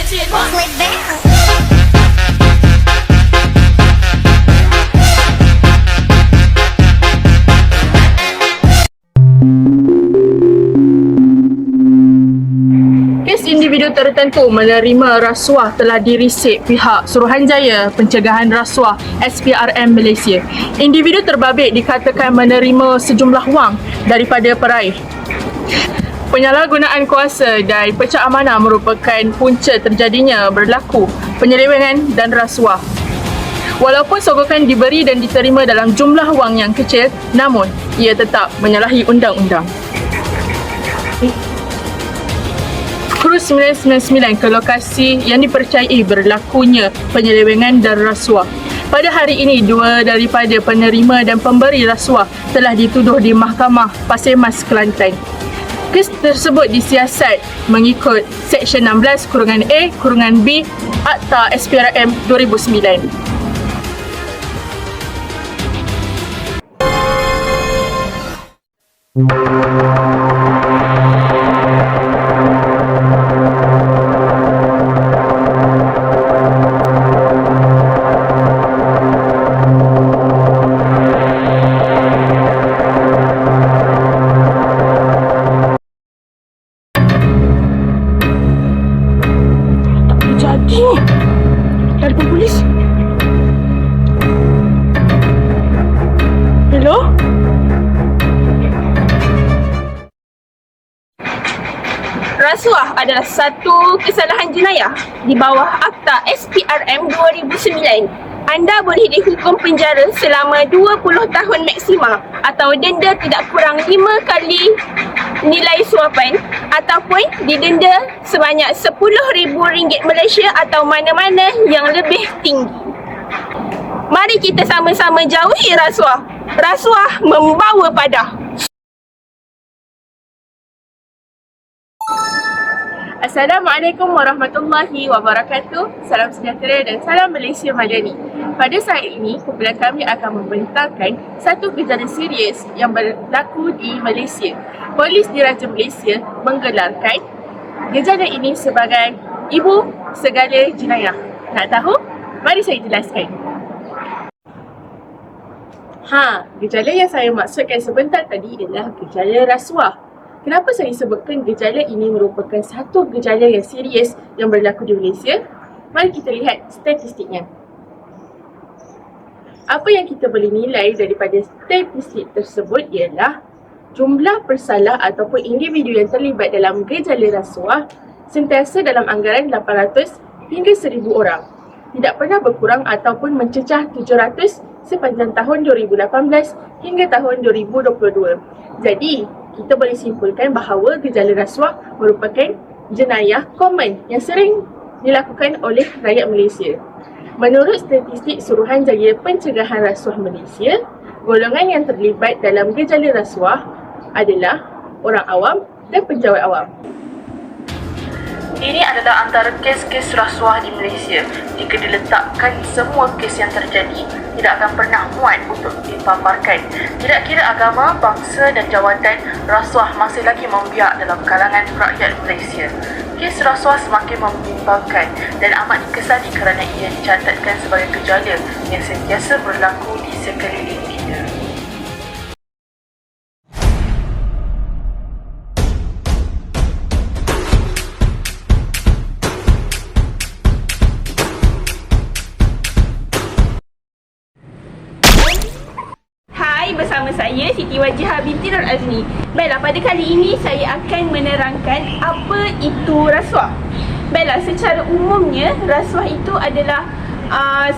Slip down. Kes individu tertentu menerima rasuah telah dirisik pihak Suruhanjaya Pencegahan Rasuah SPRM Malaysia. Individu terbabit dikatakan menerima sejumlah wang daripada peraih. Penyalahgunaan kuasa dan pecah amanah merupakan punca terjadinya berlaku penyelewengan dan rasuah. Walaupun sogokan diberi dan diterima dalam jumlah wang yang kecil, namun ia tetap menyalahi undang-undang. Kru 999 ke lokasi yang dipercayai berlakunya penyelewengan dan rasuah. Pada hari ini, dua daripada penerima dan pemberi rasuah telah dituduh di Mahkamah Pasir Mas, Kelantan. Kes tersebut disiasat mengikut Seksyen 16-A-B Akta SPRM 2009. Jadi, telefon polis. Hello? Rasuah adalah satu kesalahan jenayah di bawah Akta SPRM 2009. Anda boleh dihukum penjara selama 20 tahun maksima atau denda tidak kurang 5 kali nilai suapan ataupun didenda sebanyak RM10,000 Malaysia atau mana-mana yang lebih tinggi. Mari kita sama-sama jauhi rasuah. Rasuah membawa padah. Assalamualaikum warahmatullahi wabarakatuh. Salam sejahtera dan salam Malaysia Madani. Pada saat ini, kumpulan kami akan membentangkan satu kejadian serius yang berlaku di Malaysia. Polis Diraja Malaysia menggelarkan kejadian ini sebagai ibu segala jenayah. Nak tahu? Mari saya jelaskan. Gejala yang saya maksudkan sebentar tadi adalah gejala rasuah. Kenapa saya sebutkan gejala ini merupakan satu gejala yang serius yang berlaku di Malaysia? Mari kita lihat statistiknya. Apa yang kita boleh nilai daripada statistik tersebut ialah jumlah bersalah ataupun individu yang terlibat dalam gejala rasuah sentiasa dalam anggaran 800 hingga 1000 orang. Tidak pernah berkurang ataupun mencecah 700 sepanjang tahun 2018 hingga tahun 2022. Jadi, kita boleh simpulkan bahawa gejala rasuah merupakan jenayah common yang sering dilakukan oleh rakyat Malaysia. Menurut statistik Suruhanjaya Pencegahan Rasuah Malaysia, golongan yang terlibat dalam gejala rasuah adalah orang awam dan pejawat awam. Ini adalah antara kes-kes rasuah di Malaysia. Jika diletakkan semua kes yang terjadi, tidak akan pernah muat untuk dipaparkan. Tidak kira agama, bangsa dan jawatan, rasuah masih lagi membiak dalam kalangan rakyat Malaysia. Kes rasuah semakin membimbangkan dan amat dikesali kerana ia dicatatkan sebagai gejala yang sentiasa berlaku di sekeliling kita. Bersama saya Siti Wajihah binti Nur Azmi. Baiklah, pada kali ini saya akan menerangkan apa itu rasuah. Baiklah, secara umumnya rasuah itu adalah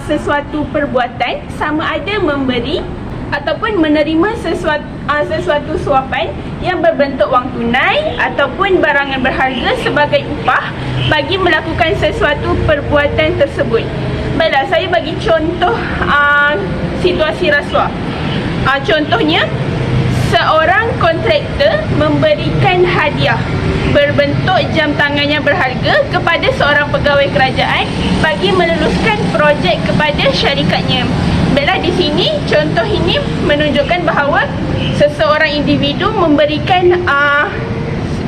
sesuatu perbuatan sama ada memberi ataupun menerima sesuatu suapan yang berbentuk wang tunai ataupun barangan berharga sebagai upah bagi melakukan sesuatu perbuatan tersebut. Baiklah, saya bagi contoh situasi rasuah. Contohnya, seorang kontraktor memberikan hadiah berbentuk jam tangan yang berharga kepada seorang pegawai kerajaan bagi meluluskan projek kepada syarikatnya. Baiklah, di sini contoh ini menunjukkan bahawa seseorang individu memberikan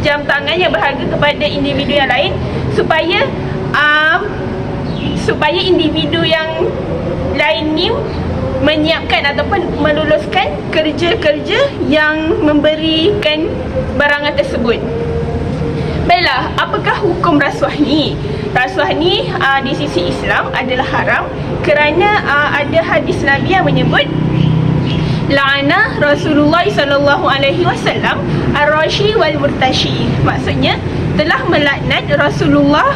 jam tangan yang berharga kepada individu yang lain supaya supaya individu yang lain ni menyiapkan ataupun meluluskan kerja-kerja yang memberikan barangan tersebut. Baiklah, apakah hukum rasuah ni? Rasuah ni di sisi Islam adalah haram kerana ada hadis Nabi yang menyebut la'ana Rasulullah SAW ar-rashi wal murtashi. Maksudnya telah melaknat Rasulullah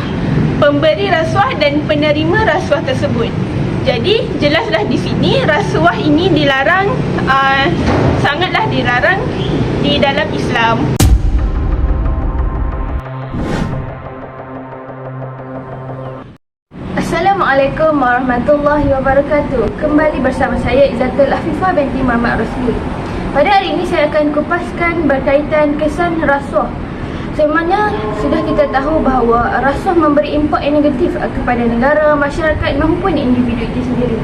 pemberi rasuah dan penerima rasuah tersebut. Jadi jelaslah di sini rasuah ini dilarang, sangatlah dilarang di dalam Islam. Assalamualaikum warahmatullahi wabarakatuh. Kembali bersama saya Izzatul Afifah binti Muhammad Rasli. Pada hari ini saya akan kupaskan berkaitan kesan rasuah. Sebenarnya sudah kita tahu bahawa rasuah memberi impak yang negatif kepada negara, masyarakat maupun individu itu sendiri.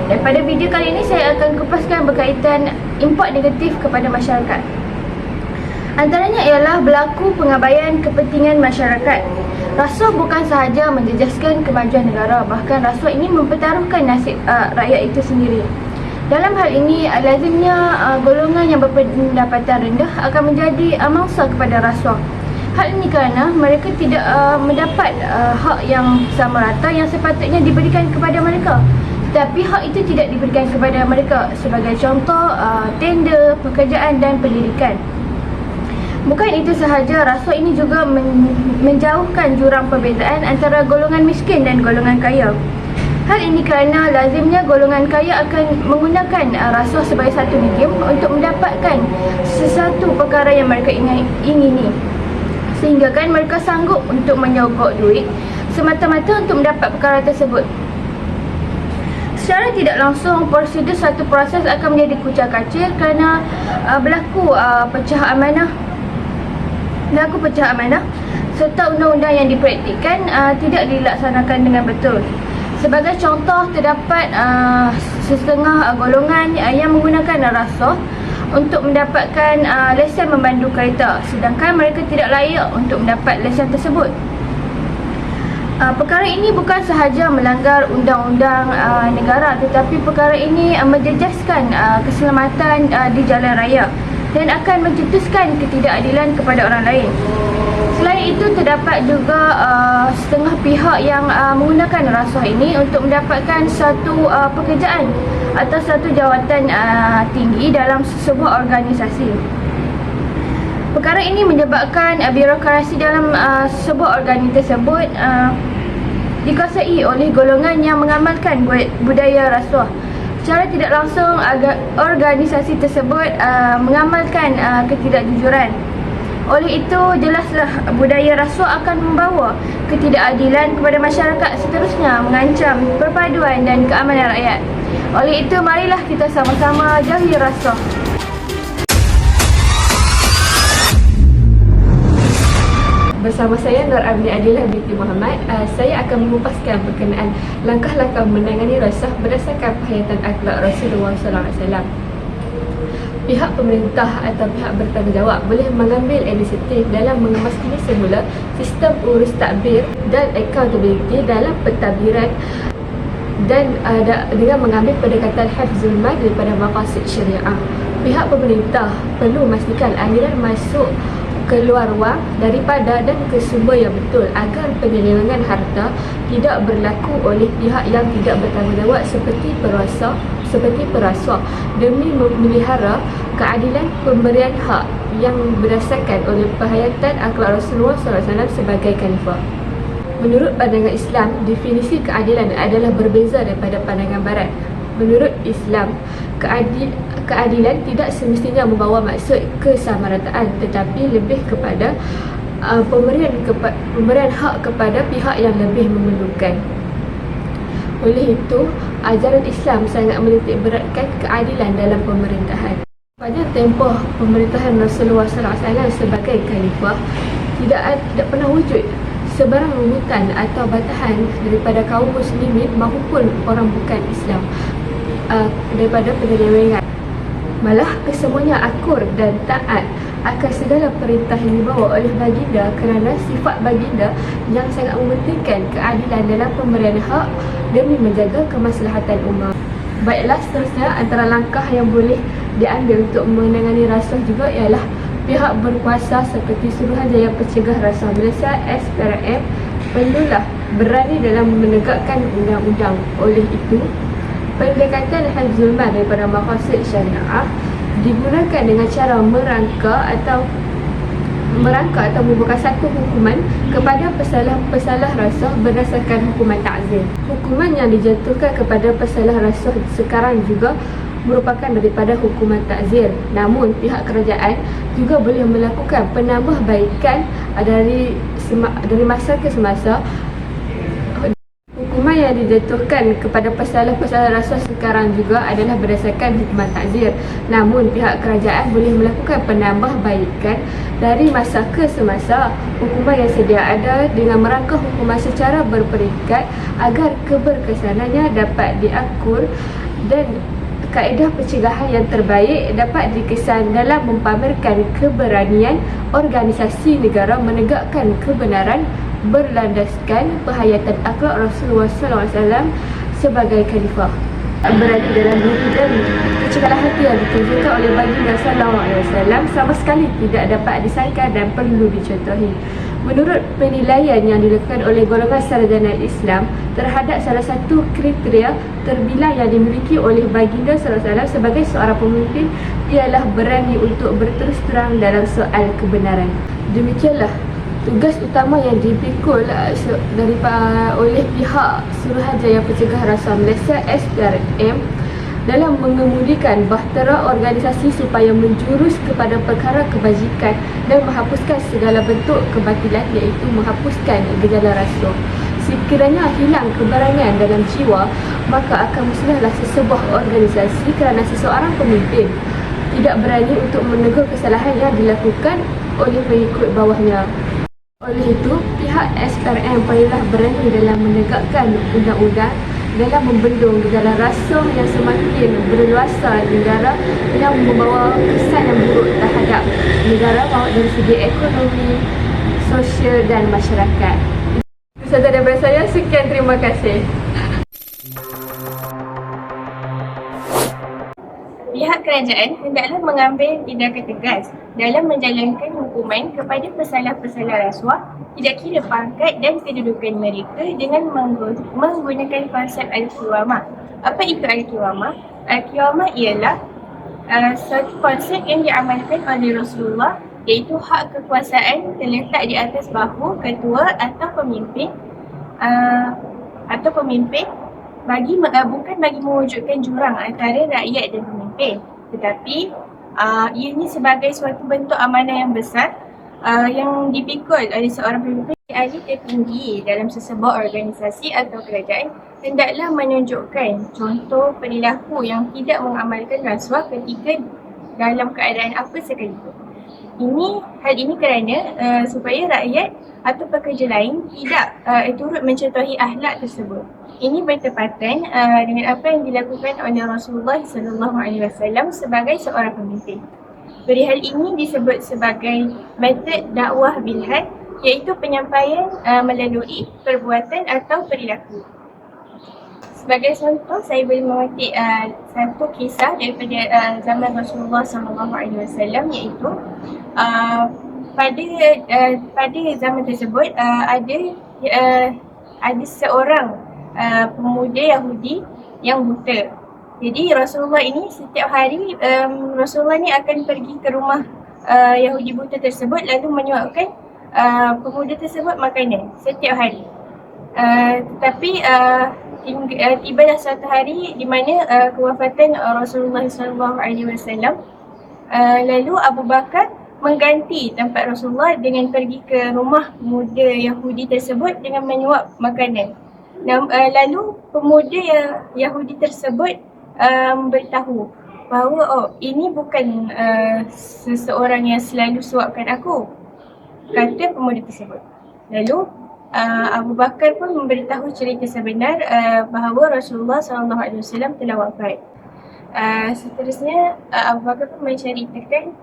Dan pada video kali ini saya akan kupaskan berkaitan impak negatif kepada masyarakat. Antaranya ialah berlaku pengabaian kepentingan masyarakat. Rasuah bukan sahaja menjejaskan kemajuan negara, bahkan rasuah ini mempertaruhkan nasib rakyat itu sendiri. Dalam hal ini, lazimnya golongan yang berpendapatan rendah akan menjadi mangsa kepada rasuah. Hal ini kerana mereka tidak mendapat hak yang sama rata yang sepatutnya diberikan kepada mereka. Tetapi hak itu tidak diberikan kepada mereka. Sebagai contoh, tender, pekerjaan dan pendidikan. Bukan itu sahaja, rasuah ini juga menjauhkan jurang perbezaan antara golongan miskin dan golongan kaya. Hal ini kerana lazimnya golongan kaya akan menggunakan rasuah sebagai satu medium untuk mendapatkan sesuatu perkara yang mereka ingini. Sehingga kan mereka sanggup untuk menyogok duit semata-mata untuk mendapat perkara tersebut. Secara tidak langsung, prosedur satu proses akan menjadi kucak-kacir kerana berlaku pecah amanah serta undang-undang yang dipraktikkan tidak dilaksanakan dengan betul. Sebagai contoh, terdapat setengah golongan yang menggunakan rasuah untuk mendapatkan lesen memandu kereta, sedangkan mereka tidak layak untuk mendapat lesen tersebut. Perkara ini bukan sahaja melanggar undang-undang negara, tetapi perkara ini menjejaskan keselamatan di jalan raya dan akan mencetuskan ketidakadilan kepada orang lain. Selain itu, terdapat juga setengah pihak yang menggunakan rasuah ini untuk mendapatkan satu pekerjaan atau satu jawatan tinggi dalam sebuah organisasi. Perkara ini menyebabkan birokrasi dalam sebuah organisasi tersebut dikuasai oleh golongan yang mengamalkan budaya rasuah. Secara tidak langsung, organisasi tersebut mengamalkan ketidakjujuran. Oleh itu, jelaslah budaya rasuah akan membawa ketidakadilan kepada masyarakat, seterusnya mengancam perpaduan dan keamanan rakyat. Oleh itu, marilah kita sama-sama jauhi rasuah. Bersama saya Nur Amni Adilah binti Muhammad, saya akan mengupas,kan berkenaan langkah-langkah menangani rasuah berdasarkan penghayatan akhlak Rasulullah SAW. Pihak pemerintah atau pihak bertanggungjawab boleh mengambil inisiatif dalam mengemaskan semula sistem urus takbir dan accountability dalam pentadbiran dan dengan mengambil pendekatan hifzul mal daripada maqasid syariah. Pihak pemerintah perlu memastikan aliran masuk keluar wang daripada dan ke sumber yang betul agar penyelewengan harta tidak berlaku oleh pihak yang tidak bertanggungjawab seperti perasuah demi memelihara keadilan pemberian hak yang berdasarkan oleh penghayatan akhlak Rasulullah SAW sebagai khalifah. Menurut pandangan Islam, definisi keadilan adalah berbeza daripada pandangan Barat. Menurut Islam, keadilan tidak semestinya membawa maksud kesamarataan, tetapi lebih kepada pemberian hak kepada pihak yang lebih memerlukan. Oleh itu, ajaran Islam sangat menitik beratkan keadilan dalam pemerintahan. Pada tempoh pemerintahan Rasulullah SAW sebagai khalifah, tidak pernah wujud sebarang runtutan atau bantahan daripada kaum muslimin maupun orang bukan Islam daripada penyelewengan. Malah kesemuanya akur dan taat akan segala perintah yang dibawa oleh baginda kerana sifat baginda yang sangat mementingkan keadilan dalam pemberian hak demi menjaga kemaslahatan umat. Baiklah, seterusnya antara langkah yang boleh diambil untuk menangani rasuah juga ialah pihak berkuasa seperti Suruhanjaya Pencegah Rasuah Malaysia SPRM perlulah berani dalam menegakkan undang-undang. Oleh itu, pendekatan hifzul mal daripada maqasid syariah digunakan dengan cara merangka atau membuka satu hukuman kepada pesalah rasuah berdasarkan hukuman ta'zir. Hukuman yang dijatuhkan kepada pesalah rasuah sekarang juga merupakan daripada hukuman ta'zir. Namun pihak kerajaan juga boleh melakukan penambahbaikan dari masa ke semasa. Hukuman yang dijatuhkan kepada pesalah rasuah sekarang juga adalah berdasarkan hukuman ta'zir. Namun pihak kerajaan boleh melakukan penambahbaikan dari masa ke semasa hukuman yang sedia ada dengan merangka hukuman secara berperingkat agar keberkesanannya dapat diakur dan kaedah pencegahan yang terbaik dapat dikesan dalam mempamerkan keberanian organisasi negara menegakkan kebenaran berlandaskan penghayatan akhlak Rasulullah SAW sebagai khalifah. Berarti dalam diri dan kecekalan hati yang ditunjukkan oleh baginda SAW sama sekali tidak dapat disangka dan perlu dicontohi. Menurut penilaian yang dilakukan oleh golongan sarjana Islam terhadap salah satu kriteria terbilang yang dimiliki oleh baginda SAW sebagai seorang pemimpin ialah berani untuk berterus terang dalam soal kebenaran. Demikianlah tugas utama yang dipikul oleh pihak Suruhanjaya Pencegah Rasuah Malaysia SPRM dalam mengemudikan bahtera organisasi supaya menjurus kepada perkara kebajikan dan menghapuskan segala bentuk kebatilan, iaitu menghapuskan gejala rasuah. Sekiranya hilang keberangan dalam jiwa, maka akan musnahlah sesebuah organisasi kerana seseorang pemimpin tidak berani untuk menegur kesalahan yang dilakukan oleh pengikut bawahnya. Oleh itu, pihak SPRM perlulah berani dalam menegakkan undang-undang dalam membendung gejala rasuah yang semakin berluasa di negara yang membawa kesan yang buruk terhadap negara baik dari segi ekonomi, sosial dan masyarakat. Itu sahaja daripada saya. Sekian, terima kasih. Pihak kerajaan hendaklah mengambil tindakan tegas dalam menjalankan hukuman kepada pesalah-pesalah rasuah, tidak kira pangkat dan kedudukan mereka, dengan menggunakan konsep al-qiwamah. Apa itu al-qiwamah? Al-qiwamah ialah satu konsep yang diamalkan oleh Rasulullah, iaitu hak kekuasaan terletak di atas bahu ketua atau pemimpin bukan bagi mewujudkan jurang antara rakyat dan pemimpin, tetapi ianya sebagai suatu bentuk amanah yang besar yang dipikul oleh seorang pemimpin. Ahli tertinggi dalam sesebuah organisasi atau kerajaan hendaklah menunjukkan contoh perilaku yang tidak mengamalkan rasuah ketika dalam keadaan apa sekalipun. Hal ini kerana supaya rakyat atau pekerja lain tidak turut mencontohi akhlak tersebut. Ini bertepatan dengan apa yang dilakukan oleh Rasulullah SAW sebagai seorang pemimpin. Perihal ini disebut sebagai metod dakwah bilhad, iaitu penyampaian melalui perbuatan atau perilaku. Sebagai contoh, saya boleh memetik satu kisah daripada zaman Rasulullah SAW, iaitu pada zaman tersebut ada seorang pemuda Yahudi yang buta. Jadi Rasulullah ini setiap hari Rasulullah ni akan pergi ke rumah Yahudi buta tersebut lalu menyuapkan pemuda tersebut makanan setiap hari. Tetapi tibalah suatu hari di mana kewafatan Rasulullah SAW. Lalu Abu Bakar mengganti tempat Rasulullah dengan pergi ke rumah pemuda Yahudi tersebut dengan menyuap makanan. Lalu pemuda Yahudi tersebut beritahu bahawa ini bukan seseorang yang selalu suapkan aku, kata pemuda tersebut. Lalu Abu Bakar pun memberitahu cerita sebenar bahawa Rasulullah SAW telah wafat. Seterusnya Abu Bakar pun menceritakan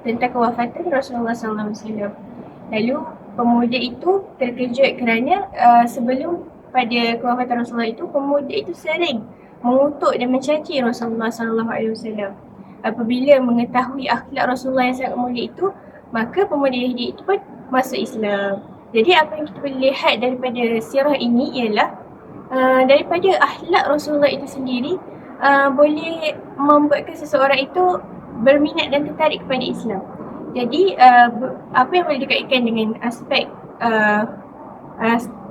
tentang kewafatan Rasulullah SAW. Lalu pemuda itu terkejut kerana sebelum pada kewafatan Rasulullah itu, pemuda itu sering mengutuk dan mencaci Rasulullah SAW. Apabila mengetahui akhlak Rasulullah yang sangat mulia itu, maka pemuda Yahudi itu pun masuk Islam. Jadi apa yang kita boleh lihat daripada sirah ini ialah daripada akhlak Rasulullah itu sendiri boleh membuatkan seseorang itu berminat dan tertarik kepada Islam. Jadi apa yang boleh dikaitkan dengan aspek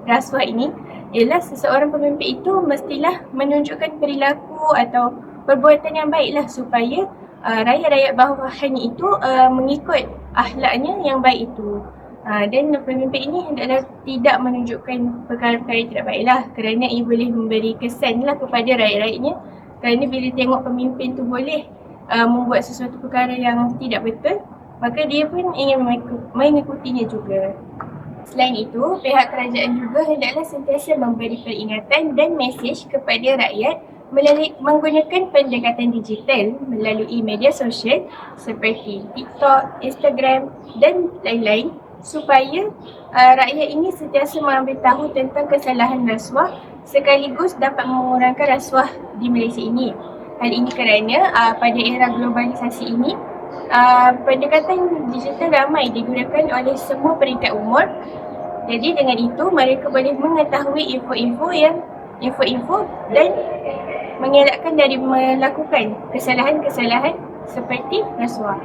rasuah ini ialah seseorang pemimpin itu mestilah menunjukkan perilaku atau perbuatan yang baiklah supaya rakyat-rakyat bawahannya itu mengikut akhlaknya yang baik itu. Dan pemimpin ini hendaklah tidak menunjukkan perkara-perkara yang tidak baiklah, kerana ia boleh memberi kesanlah kepada rakyat-rakyatnya. Kerana bila tengok pemimpin tu boleh membuat sesuatu perkara yang tidak betul, maka dia pun ingin mengikutinya juga. Selain itu, pihak kerajaan juga hendaklah sentiasa memberi peringatan dan mesej kepada rakyat melalui menggunakan pendekatan digital melalui media sosial seperti TikTok, Instagram dan lain-lain, supaya rakyat ini sentiasa mengambil tahu tentang kesalahan rasuah sekaligus dapat mengurangkan rasuah di Malaysia ini. Hal ini kerana pada era globalisasi ini, pendekatan digital ramai digunakan oleh semua peringkat umur. Jadi dengan itu mereka boleh mengetahui info-info dan mengelakkan dari melakukan kesalahan-kesalahan seperti rasuah.